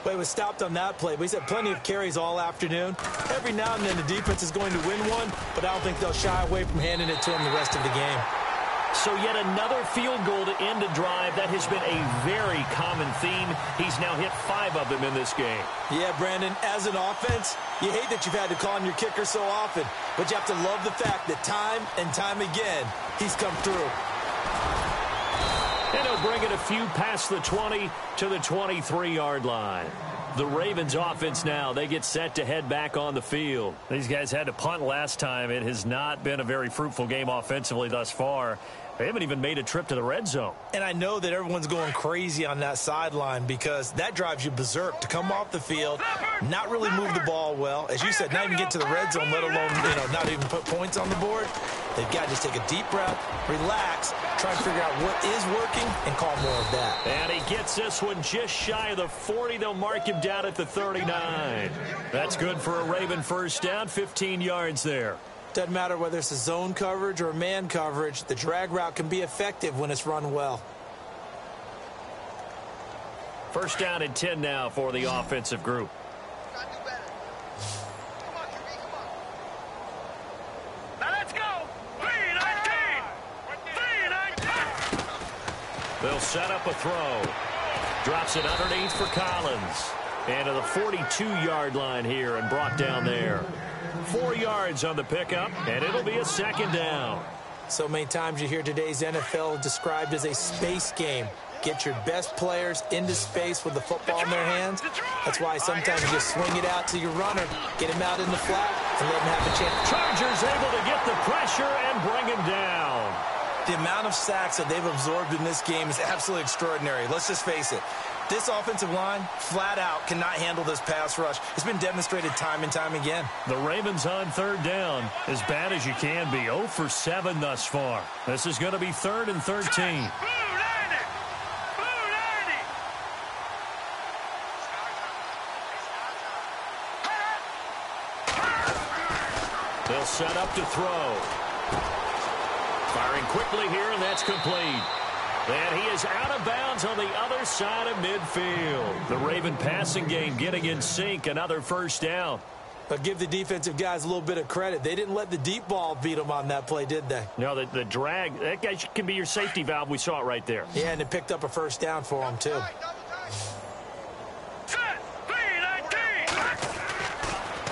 Well, he was stopped on that play, but he's had plenty of carries all afternoon. Every now and then the defense is going to win one, but I don't think they'll shy away from handing it to him the rest of the game. So yet another field goal to end a drive. That has been a very common theme. He's now hit 5 of them in this game. Yeah, Brandon, as an offense, you hate that you've had to call on your kicker so often, but you have to love the fact that time and time again, he's come through. And he'll bring it a few past the 20 to the 23-yard line. The Ravens offense now, they get set to head back on the field. These guys had to punt last time. It has not been a very fruitful game offensively thus far. They haven't even made a trip to the red zone. And I know that everyone's going crazy on that sideline because that drives you berserk to come off the field, not really move the ball well. As you said, not even get to the red zone, let alone, not even put points on the board. They've got to just take a deep breath, relax, try and figure out what is working, and call more of that. And he gets this one just shy of the 40. They'll mark him down at the 39. That's good for a Raven first down, 15 yards there. Doesn't matter whether it's a zone coverage or a man coverage, the drag route can be effective when it's run well. First down and 10 now for the offensive group. Now let's go. 3-19. 3-19. They'll set up a throw. Drops it underneath for Collins. And to the 42-yard line here and brought down there. 4 yards on the pickup, and it'll be a 2nd down. So many times you hear today's NFL described as a space game. Get your best players into space with the football in their hands. That's why sometimes you just swing it out to your runner, get him out in the flat, and let him have a chance. Chargers able to get the pressure and bring him down. The amount of sacks that they've absorbed in this game is absolutely extraordinary. Let's just face it. This offensive line, flat out, cannot handle this pass rush. It's been demonstrated time and time again. The Ravens on 3rd down, as bad as you can be. 0 for 7 thus far. This is going to be 3rd and 13. They'll set up to throw. Firing quickly here, and that's complete. And he is out of bounds on the other side of midfield. The Raven passing game getting in sync. Another first down. But give the defensive guys a little bit of credit. They didn't let the deep ball beat them on that play, did they? No, the drag, that guy can be your safety valve. We saw it right there. Yeah, and it picked up a first down for them, too.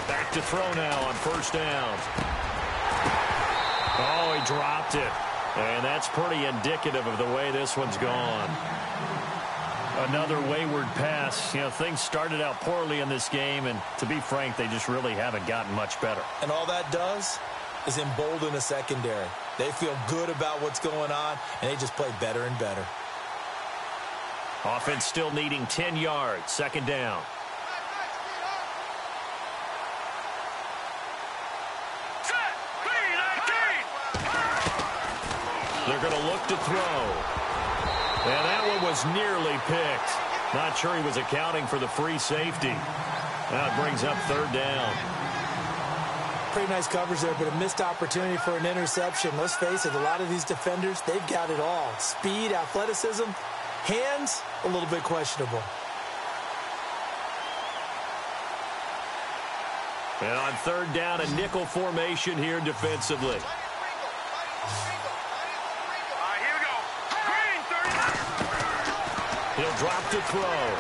Back to throw now on first down. Oh, he dropped it. And that's pretty indicative of the way this one's gone. Another wayward pass. Things started out poorly in this game, and to be frank, they just really haven't gotten much better. And all that does is embolden the secondary. They feel good about what's going on, and they just play better and better. Offense still needing 10 yards. 2nd down. They're going to look to throw. And that one was nearly picked. Not sure he was accounting for the free safety. Now it brings up 3rd down. Pretty nice coverage there, but a missed opportunity for an interception. Let's face it, a lot of these defenders, they've got it all. Speed, athleticism, hands, a little bit questionable. And on 3rd down, a nickel formation here defensively. He'll drop to throw.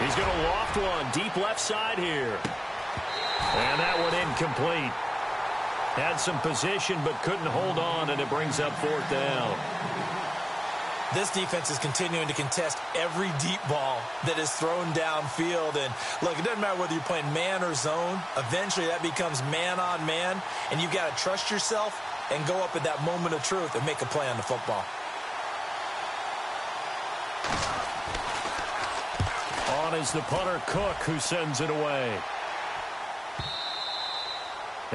He's going to loft one deep left side here. And that one incomplete. Had some position but couldn't hold on, and it brings up 4th down. This defense is continuing to contest every deep ball that is thrown downfield. And look, it doesn't matter whether you're playing man or zone. Eventually that becomes man on man, and you've got to trust yourself and go up at that moment of truth and make a play on the football. On is the punter Cook, who sends it away.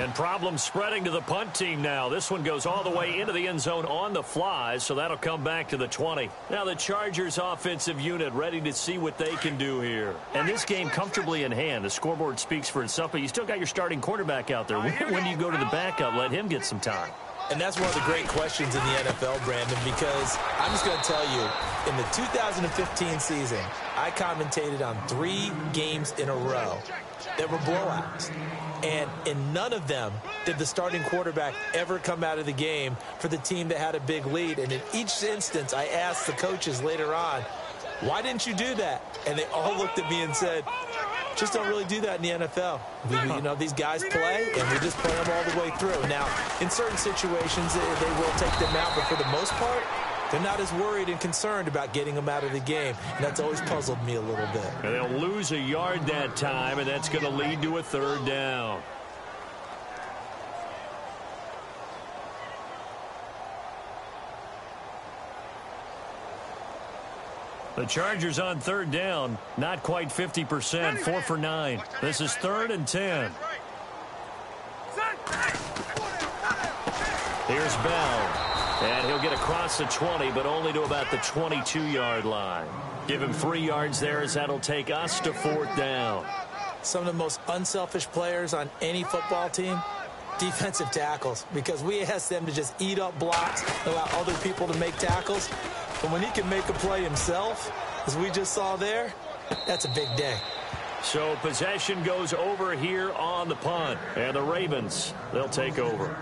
And problems spreading to the punt team now. This one goes all the way into the end zone on the fly, so that'll come back to the 20. Now the Chargers offensive unit ready to see what they can do here. And this game comfortably in hand. The scoreboard speaks for itself, but you still got your starting quarterback out there. When do you go to the backup? Let him get some time. And that's one of the great questions in the NFL, Brandon, because I'm just going to tell you, in the 2015 season, I commentated on 3 games in a row that were blowouts. And in none of them did the starting quarterback ever come out of the game for the team that had a big lead. And in each instance, I asked the coaches later on, why didn't you do that? And they all looked at me and said, just don't really do that in the NFL. You know, these guys play, and we just play them all the way through. Now, in certain situations, they will take them out, but for the most part, they're not as worried and concerned about getting them out of the game, and that's always puzzled me a little bit. And they'll lose a yard that time, and that's going to lead to a 3rd down. The Chargers on 3rd down, not quite 50%, 4 for 9. This is 3rd and 10. Here's Bell, and he'll get across the 20, but only to about the 22-yard line. Give him 3 yards there, as that'll take us to 4th down. Some of the most unselfish players on any football team, defensive tackles, because we ask them to just eat up blocks, allow other people to make tackles. But when he can make a play himself, as we just saw there, that's a big day. So possession goes over here on the punt. And the Ravens, they'll take over.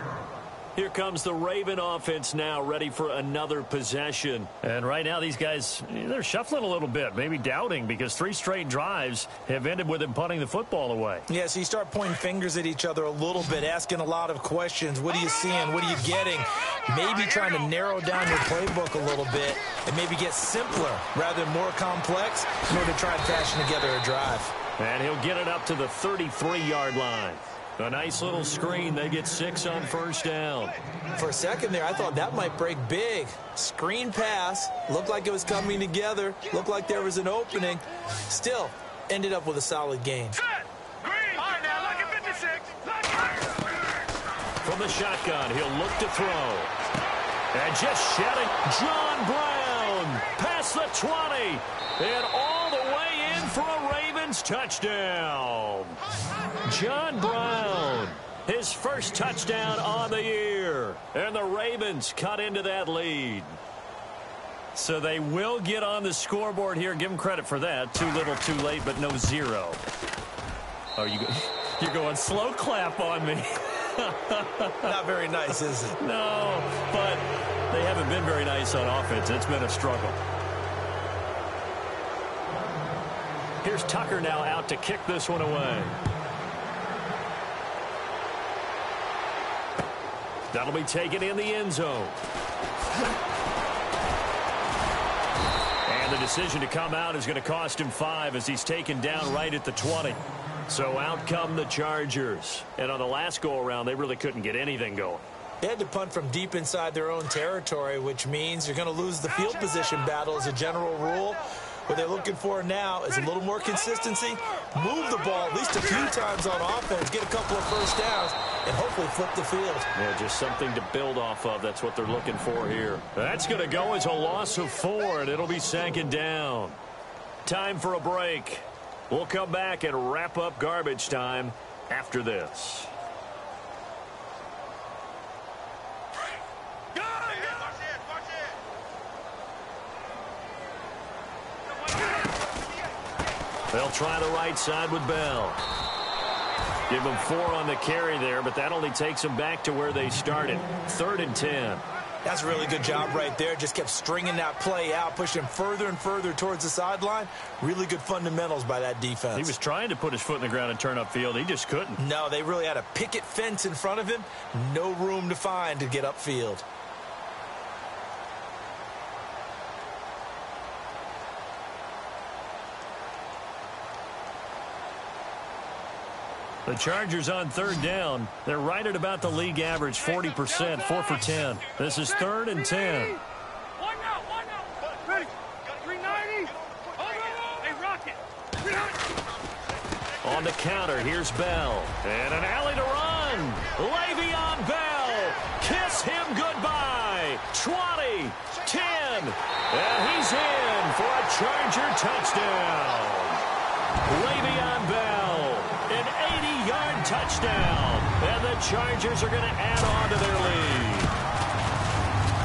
Here comes the Raven offense now, ready for another possession. And right now these guys, they're shuffling a little bit, maybe doubting, because 3 straight drives have ended with them punting the football away. Yeah, so you start pointing fingers at each other a little bit, asking a lot of questions. What are you seeing? What are you getting? Maybe trying to narrow down your playbook a little bit and maybe get simpler rather than more complex in order to try and fashion together a drive. And he'll get it up to the 33-yard line. A nice little screen. They get 6 on 1st down. For a second there, I thought that might break big. Screen pass. Looked like it was coming together. Looked like there was an opening. Still, ended up with a solid gain. From the shotgun, he'll look to throw. And just shedding, John Brown past the 20. And all the way in for a Ravens touchdown. John Brown, his first touchdown on the year. And the Ravens cut into that lead. So they will get on the scoreboard here. Give them credit for that. Too little, too late, but no 0. Oh, you're going slow clap on me. Not very nice, is it? No, but they haven't been very nice on offense. It's been a struggle. Here's Tucker now out to kick this one away. That'll be taken in the end zone. And the decision to come out is going to cost him 5 as he's taken down right at the 20. So out come the Chargers. And on the last go-around, they really couldn't get anything going. They had to punt from deep inside their own territory, which means you're going to lose the field position battle as a general rule. What they're looking for now is a little more consistency, move the ball at least a few times on offense, get a couple of first downs, and hopefully flip the field. Yeah, just something to build off of. That's what they're looking for here. That's going to go as a loss of 4, and it'll be 2nd down. Time for a break. We'll come back and wrap up garbage time after this. They'll try the right side with Bell. Give them 4 on the carry there, but that only takes them back to where they started. 3rd and 10. That's a really good job right there. Just kept stringing that play out, pushing further and further towards the sideline. Really good fundamentals by that defense. He was trying to put his foot in the ground and turn upfield. He just couldn't. No, they really had a picket fence in front of him. No room to find to get upfield. The Chargers on 3rd down. They're right at about the league average, 40%, 4 for 10. This is 3rd and 10. One now. Ready. 390. Hey, Rocket. On the counter, here's Bell. And an alley to run. Le'Veon Bell, kiss him goodbye. 20, 10, and he's in for a Charger touchdown. Le'Veon Bell, an 80-yard touchdown, and the Chargers are going to add on to their lead.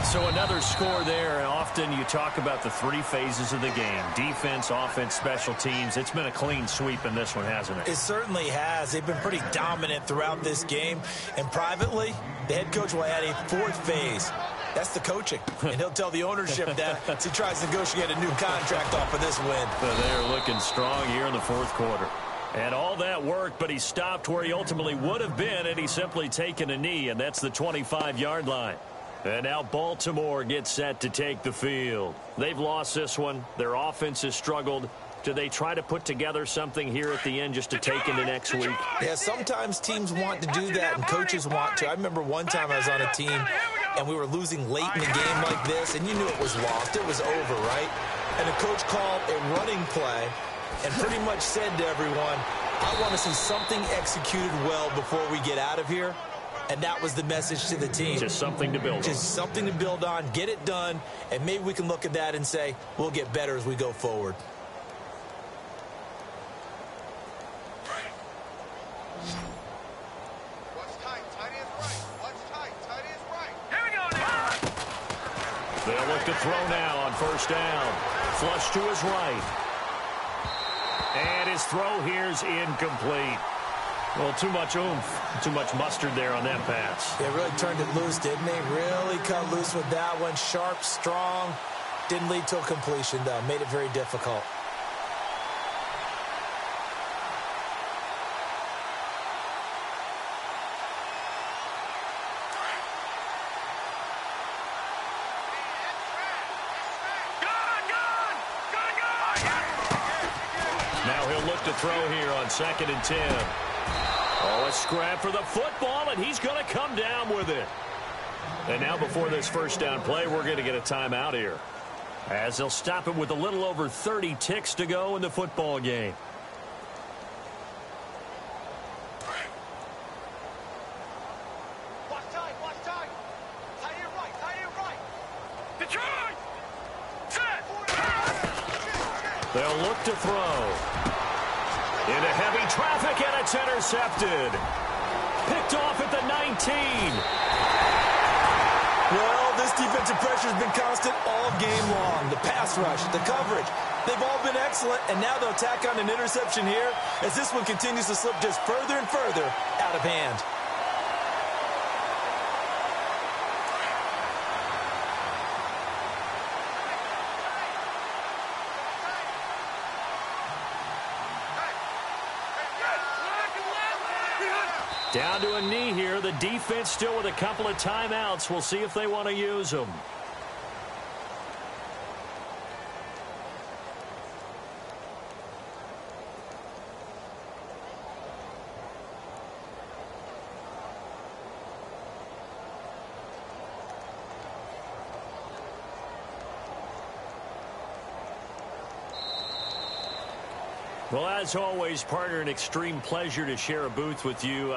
So another score there, and often you talk about the three phases of the game: defense, offense, special teams. It's been a clean sweep in this one, hasn't it? It certainly has. They've been pretty dominant throughout this game. And privately, the head coach will add a fourth phase. That's the coaching. And he'll tell the ownership that as he tries to negotiate a new contract off of this win. But they're looking strong here in the fourth quarter. And all that worked, but he stopped where he ultimately would have been had he simply taken a knee, and that's the 25-yard line. And now Baltimore gets set to take the field. They've lost this one. Their offense has struggled. Do they try to put together something here at the end just to take into next week? Yeah, sometimes teams want to do that and coaches want to. I remember one time I was on a team and we were losing late in the game like this, and you knew it was lost. It was over, right? And the coach called a running play and pretty much said to everyone, I want to see something executed well before we get out of here. And that was the message to the team. Just something to build on. Just something to build on, get it done, and maybe we can look at that and say, we'll get better as we go forward. What's tight? Tight is right. What's tight? Tight is right. Here we go now. They'll look to throw now on first down. Flush to his right. And his throw here's incomplete. Well, too much oomph, too much mustard there on that pass. They really turned it loose, didn't they? Really cut loose with that one. Sharp, strong. Didn't lead to a completion, though. Made it very difficult. Now he'll look to throw here on 2nd and 10. Oh, a scrap for the football, and he's going to come down with it. And now before this first down play, we're going to get a timeout here, as they'll stop it with a little over 30 ticks to go in the football game. Watch tight. Watch tight. Tight is right. Tight is right. Detroit. Set. They'll look to throw. Into heavy traffic, and it's intercepted. Picked off at the 19. Well, this defensive pressure has been constant all game long. The pass rush, the coverage, they've all been excellent, and now they'll tack on an interception here as this one continues to slip just further and further out of hand. Down to a knee here. The defense still with a couple of timeouts. We'll see if they want to use them. Well, as always, partner, an extreme pleasure to share a booth with you.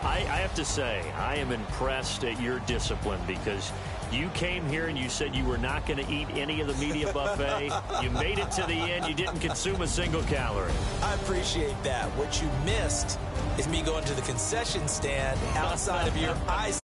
I have to say, I am impressed at your discipline, because you came here and you said you were not going to eat any of the media buffet. You made it to the end. You didn't consume a single calorie. I appreciate that. What you missed is me going to the concession stand outside of your eyes.